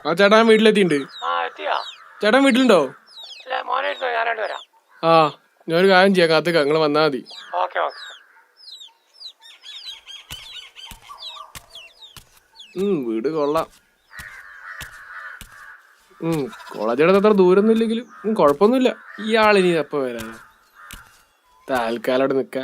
ആ ചേട്ടാൻ വീട്ടിലെത്തിണ്ട്. ചേട്ടൻ വീട്ടിലുണ്ടോ? ആ ഞാനൊരു കാര്യം ചെയ്യാം, കാത്തുക്ക നിങ്ങൾ വന്നാ മതി. വീട് കൊള്ളാം. കോളേജയുടെ അത്ര ദൂരൊന്നും ഇല്ലെങ്കിലും കുഴപ്പമൊന്നുമില്ല. ഇയാളിനി എപ്പോ വരാനാ? തൽക്കാലം അവിടെ നിക്ക.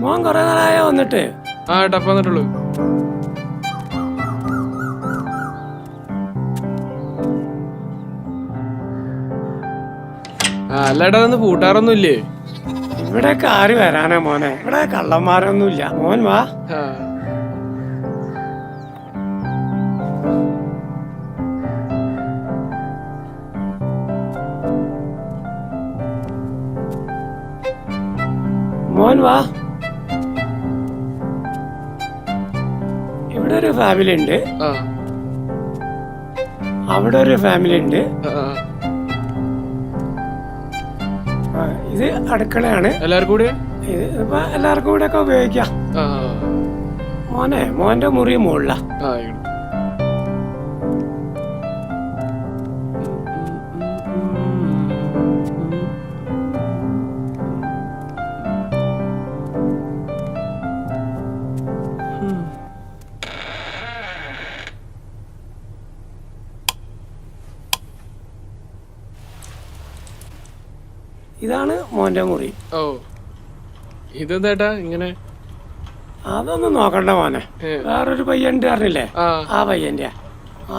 മോൻ കൊറേ നാളായോ വന്നിട്ട്? ആ ടപ്പ് വന്നിട്ടുള്ളൂ. അല്ലേട്ടാ ഒന്ന് കൂട്ടാറൊന്നും ഇല്ലേ? ഇവിടെയൊക്കെ ആര് വരാനാ മോനെ, ഇവിടെ കള്ളന്മാരൊന്നും ഇല്ല. മോൻ വാ. മോൻ വാ. ഇവിടെ ഒരു ഫാമിലി ഉണ്ട്, അവിടെ ഒരു ഫാമിലി ഉണ്ട്. ഇത് അടുക്കളയാണ്. എല്ലാവർക്കും കൂടെ ഇപ്പൊ എല്ലാവർക്കും കൂടെ ഒക്കെ ഉപയോഗിക്കാം. മോന്റെ മുറി മുകളിലാ. ഇതാണ് മോന്റെ മുറി. ഓ ഇതെന്താ ഇങ്ങനെ? അതൊന്നും നോക്കണ്ട മോനെ, വേറൊരു പയ്യന്റെ അറിഞ്ഞില്ലേ, ആ പയ്യന്റെ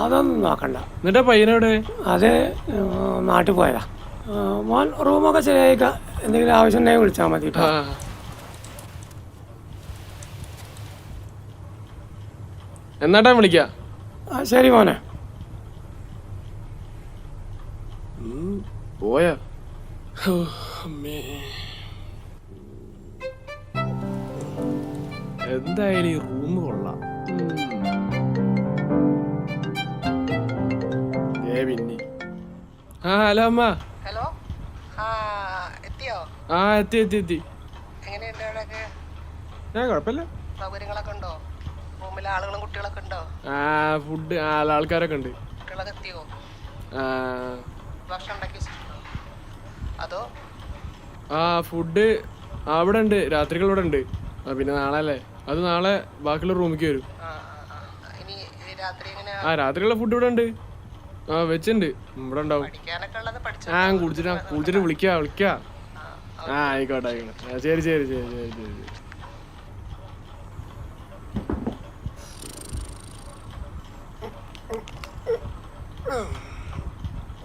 അതൊന്നും നോക്കണ്ട. എന്നിട്ടാ പയ്യനോടെ? അത് നാട്ടിൽ പോയതാ. മോൻ റൂമൊക്കെ ശരിയായിക്ക, എന്തെങ്കിലും ആവശ്യം ഉണ്ടെങ്കിൽ വിളിച്ചാൽ മതി. എന്നാട്ടാ വിളിക്ക. ശരി മോനെ. പോയാ? എന്തായാലും ഈ റൂം കൊള്ളാം. പിന്നെ ഹലോ അമ്മ. ഹലോ, എത്തിയോ? എത്തി എത്തി എത്തി. എങ്ങനെയുണ്ട് അവിടെയൊക്കെ? കുഴപ്പമില്ല. സൗകര്യങ്ങളൊക്കെ ഉണ്ടോ? റൂമിലെ ആളുകളും കുട്ടികളൊക്കെ ഉണ്ടോ? ഫുഡ് ആൾക്കാരൊക്കെ ഉണ്ട്. കുട്ടികളൊക്കെ എത്തിയോ? ഭക്ഷണം ഉണ്ടാക്കി വെച്ചിട്ടുണ്ടോ അതോ? ഫുഡ് അവിടെ ഉണ്ട്, രാത്രികൾ ഇവിടെ ഉണ്ട്. പിന്നെ നാളെ അല്ലേ, അത് നാളെ ബാക്കിയുള്ള റൂമിലേക്ക് വരും. രാത്രിയുള്ള ഫുഡ് ഇവിടെ ഉണ്ട്. വെച്ചിട്ടുണ്ട്, ഇവിടെ ഉണ്ടാവും. കുളിച്ചിട്ട് വിളിക്കാം. ആയിക്കോട്ടെ ആയിക്കോട്ടെ. ശരി ശരി ശരി ശരി ശരി.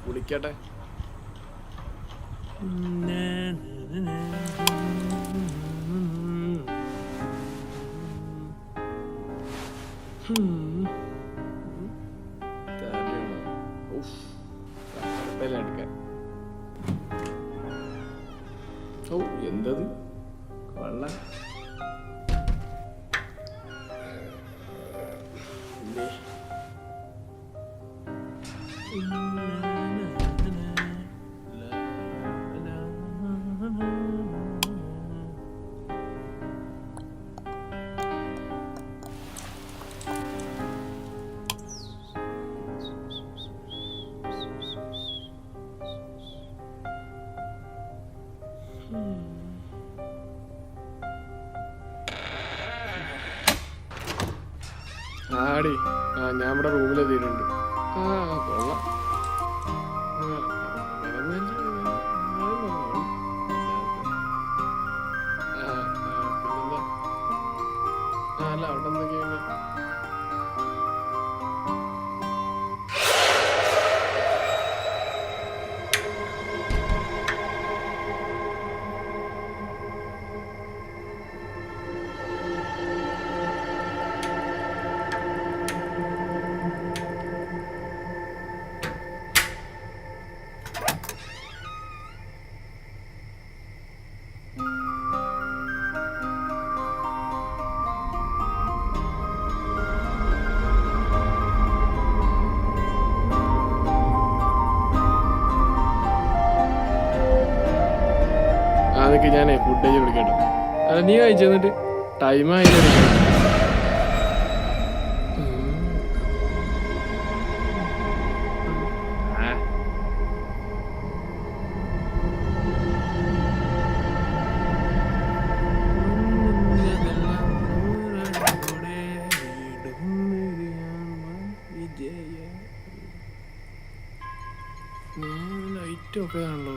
വിളിക്കട്ടെ. എന്തത് വെള്ള ആടി. ഞാൻ ഇവിടെ റൂമിലെത്തിയിട്ടുണ്ട്. കൊള്ളാം. അല്ല അവിടെ എന്തൊക്കെയാണ്? നിനക്ക് ഞാനേ ഫുഡ് കഴിച്ച് കൊടുക്കട്ടോ. അല്ല നീ കഴിച്ചു എന്നിട്ട് ടൈം ആയില്ലേ? ലൈറ്റ് ഒക്കെ ആണല്ലോ.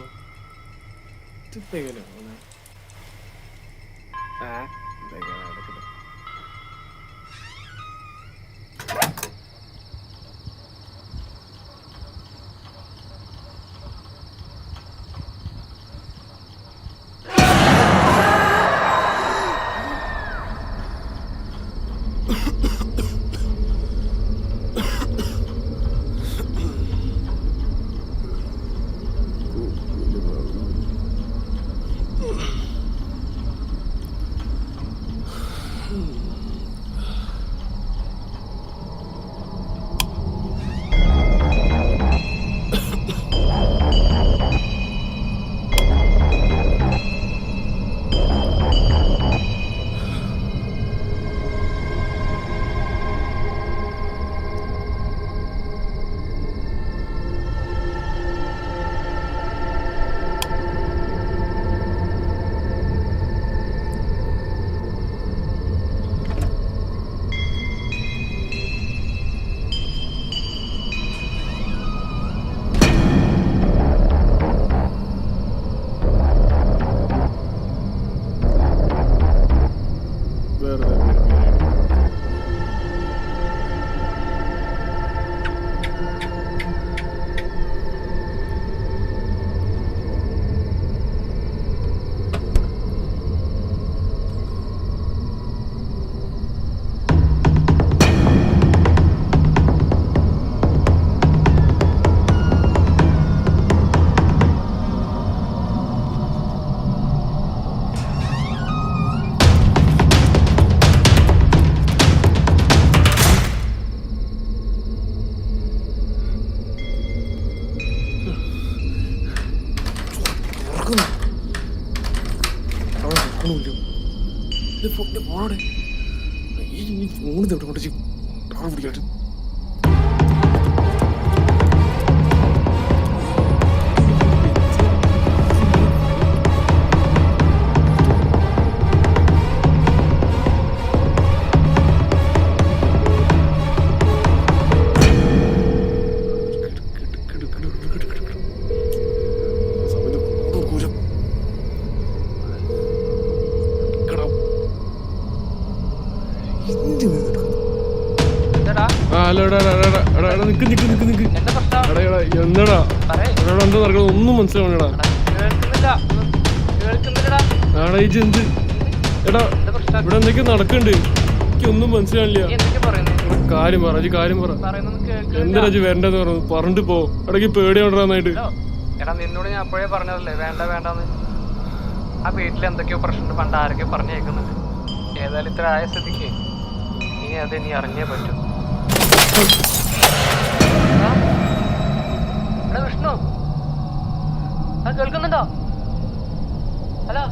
ഫോണോടെ ഈ ഫോൺ തൊട്ട് കൊണ്ട് പിടിക്കാട്ട്. എന്താടാ എന്താ നടക്കണ ഒന്നും മനസ്സിലാവണടാ. ആടാ ഈ എന്ത് എടാ ഇവിടെ എന്തൊക്കെയോ നടക്കണ്ട്, എനിക്കൊന്നും മനസ്സിലാവില്ല. കാര്യം പറ കാര്യം പറ. എന്താ രാജു വരണ്ടെന്ന് പറഞ്ഞു പറഞ്ഞിട്ട് പോ. ഇടയ്ക്ക് പേടിയാവണ്ടാന്നായിട്ട്. എടാ നിന്നോട് ഞാൻ അപ്പോഴേ പറഞ്ഞതല്ലേ വേണ്ട വേണ്ടെന്ന്. ആ വീട്ടിൽ എന്തൊക്കെയോ പ്രശ്നമുണ്ട്, പണ്ട് ആരൊക്കെയോ പറഞ്ഞു കേൾക്കുന്നുണ്ട്. ഏതായാലും ഇത്ര ആയ സ്ഥിതിക്ക് ഇനി അത് നീ അറിഞ്ഞേ പറ്റൂ. വിഷ്ണു ആ കേൾക്കുന്നുണ്ടോ? ഹലോ